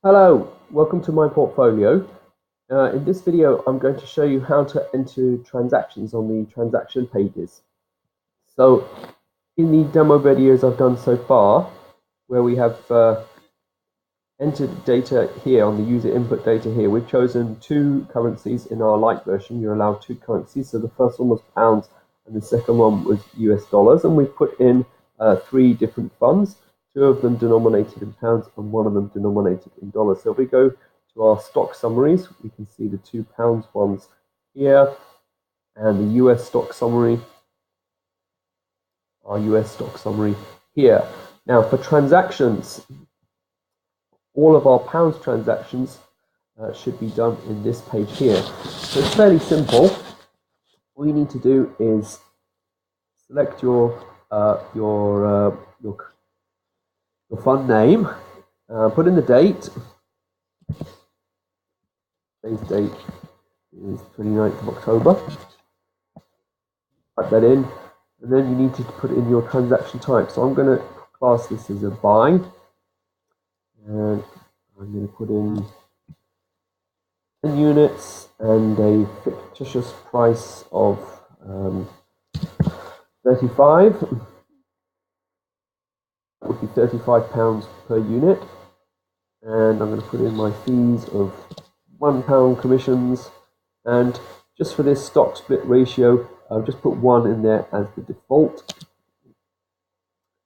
Hello, welcome to my portfolio. In this video, I'm going to show you how to enter transactions on the transaction pages. So, in the demo videos I've done so far, where we have entered data here on the user input data here, we've chosen two currencies in our light version. You're allowed two currencies. So the first one was pounds and the second one was US dollars. And we've put in three different funds. Two of them denominated in pounds and one of them denominated in dollars. So if we go to our stock summaries, we can see the 2 pounds ones here and the US stock summary, our US stock summary here. Now for transactions, all of our pounds transactions should be done in this page here. So it's fairly simple. All you need to do is select your fund name, put in the date. Today's date is 29th of October. Type that in, and then you need to put in your transaction type. So I'm going to class this as a buy, and I'm going to put in 10 units and a fictitious price of 35. That would be £35 per unit, and I'm going to put in my fees of £1 commissions, and just for this stock split ratio, I'll just put 1 in there as the default.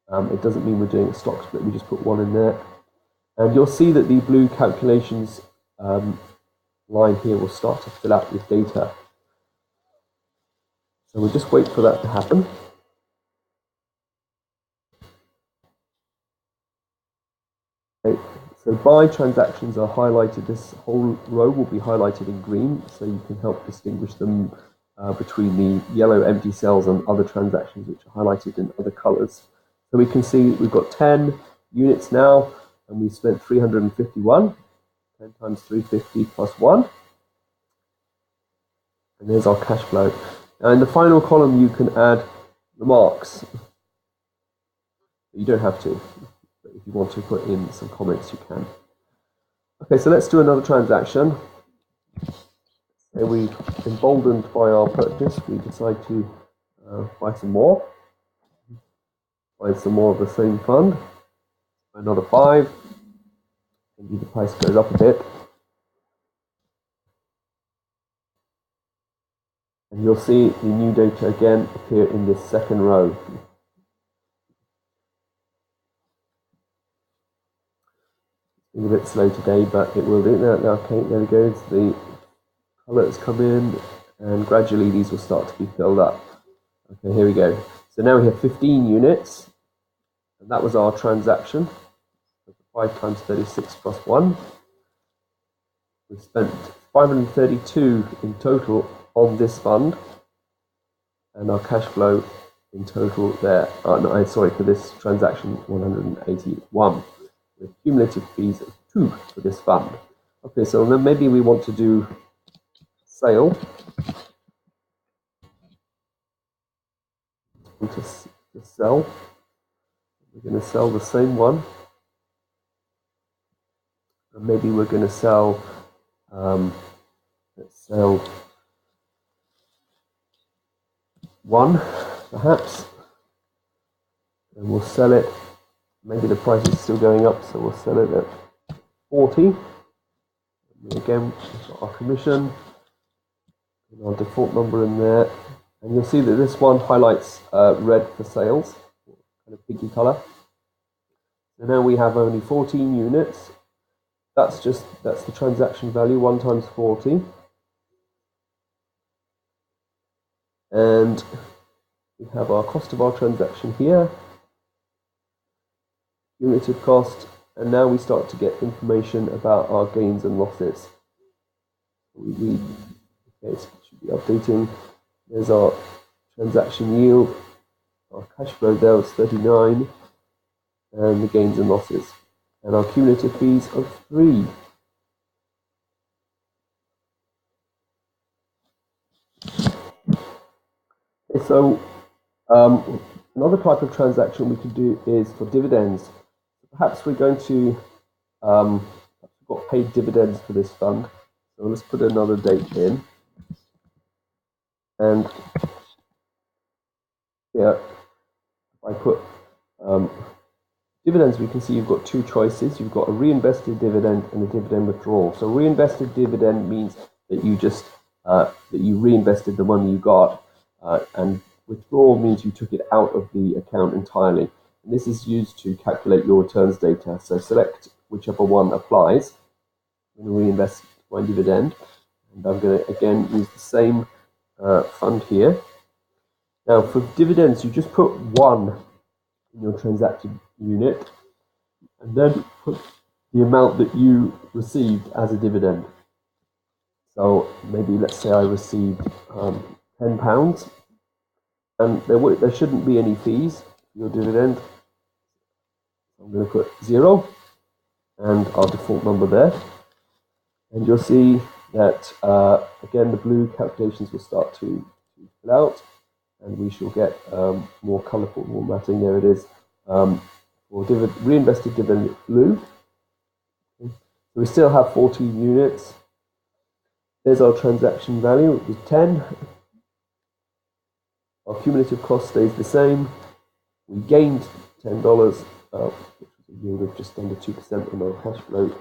It doesn't mean we're doing a stock split, we just put 1 in there. And you'll see that the blue calculations line here will start to fill out with data. So we'll just wait for that to happen. Okay. So buy transactions are highlighted. This whole row will be highlighted in green, so you can help distinguish them between the yellow empty cells and other transactions which are highlighted in other colors. So we can see we've got 10 units now, and we spent 351. 10 times 350 plus 1. And there's our cash flow. Now in the final column, you can add remarks. You don't have to. But if you want to put in some comments, you can. Okay, so let's do another transaction. And we, emboldened by our purchase, we decide to buy some more. Buy some more of the same fund. Another 5. Maybe the price goes up a bit. And you'll see the new data again appear in this second row. It's a bit slow today, but it will do that. Okay, there we go. The colors come in, and gradually these will start to be filled up. Okay, here we go. So now we have 15 units, and that was our transaction. 5 times 36 plus 1. We've spent 532 in total on this fund, and our cash flow in total there, for this transaction, 181, with cumulative fees of 2 for this fund. Okay, so then maybe we want to do sale. To sell. We're going to sell the same one. And maybe we're going to sell, let's sell 1, perhaps. And we'll sell it. Maybe the price is still going up, so we'll sell it at 40. And again, we've got our commission and our default number in there. And you'll see that this one highlights red for sales, kind of pinky color. So now we have only 14 units. That's the transaction value, 1 times 40. And we have our cost of our transaction here, cumulative cost, and now we start to get information about our gains and losses. We read, okay, so it should be updating. There's our transaction yield, our cash flow there was 39, and the gains and losses, and our cumulative fees of 3. Okay, so another type of transaction we could do is for dividends. Perhaps we're going to, we've got paid dividends for this fund. So let's put another date in. And here, if I put dividends, we can see you've got two choices. You've got a reinvested dividend and a dividend withdrawal. So reinvested dividend means that you just that you reinvested the money you got, and withdrawal means you took it out of the account entirely. And this is used to calculate your returns data. So select whichever one applies. I'm going to reinvest my dividend, and I'm going to again use the same fund here. Now for dividends, you just put 1 in your transacted unit, and then put the amount that you received as a dividend. So maybe let's say I received £10, and there shouldn't be any fees for your dividend. I'm going to put 0 and our default number there, and you'll see that again the blue calculations will start to fill out, and we shall get more colourful formatting. There it is. For reinvested dividend blue. So we still have 14 units. There's our transaction value, it was 10. Our cumulative cost stays the same. We gained $10, which was a yield of just under 2% on our cash flow,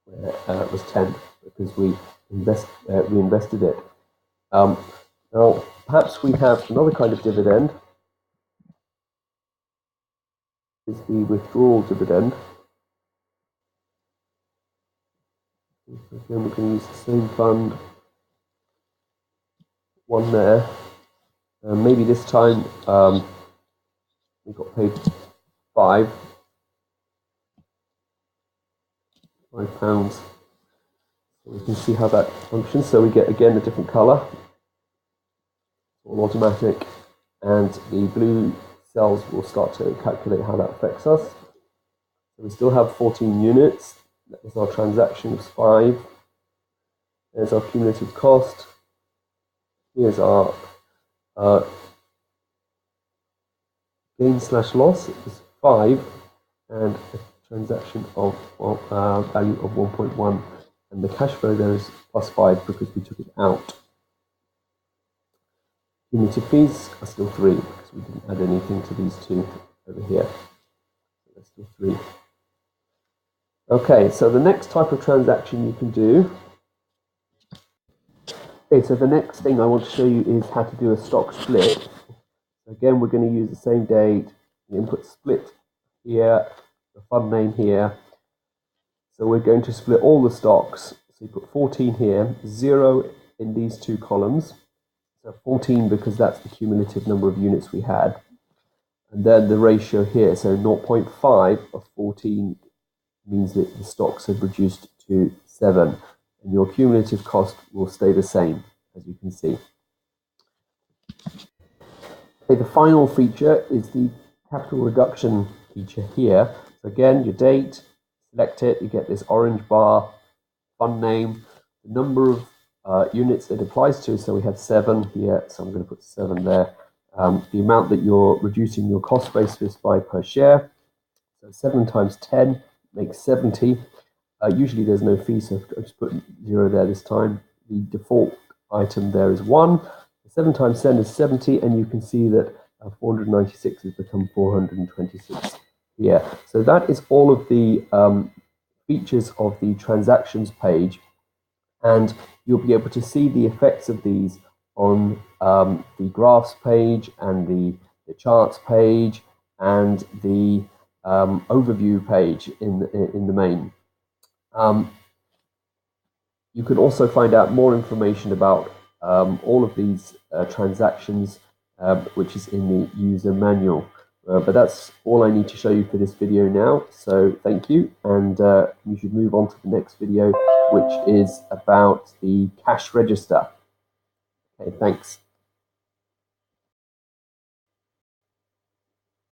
where it was 10 because we reinvested it. Now, perhaps we have another kind of dividend. Is the withdrawal dividend. So again, we're going to use the same fund, 1 there. Maybe this time we got paid £5. So we can see how that functions. So we get again a different color, all automatic, and the blue cells will start to calculate how that affects us. So we still have 14 units. That is our transaction was 5. There's our cumulative cost. Here's our gain/loss. It was 5, and a transaction of value of 1.1, and the cash flow there is +5 because we took it out. Cumulative fees are still 3 because we didn't add anything to these two over here. So they're still 3. Okay, so the next type of transaction you can do. Okay, so the next thing I want to show you is how to do a stock split. Again, we're going to use the same date, the input split here, the fund name here. So we're going to split all the stocks. So you put 14 here, 0 in these two columns. So 14 because that's the cumulative number of units we had. And then the ratio here, so 0.5 of 14 means that the stocks have reduced to 7. And your cumulative cost will stay the same, as you can see. Okay, the final feature is the capital reduction feature here. So again, your date, select it, you get this orange bar, fund name, the number of units it applies to. So we have 7 here, so I'm going to put 7 there. The amount that you're reducing your cost basis by per share. So 7 times 10 makes 70. Usually there's no fee, so I just put 0 there this time. The default item there is 1. 7 times 10 is 70, and you can see that 496 has become 426 here. So that is all of the features of the transactions page, and you'll be able to see the effects of these on the graphs page and the charts page and the overview page in the main. You can also find out more information about all of these transactions, which is in the user manual. But that's all I need to show you for this video now. So thank you, and you should move on to the next video, which is about the cash register. Okay, thanks.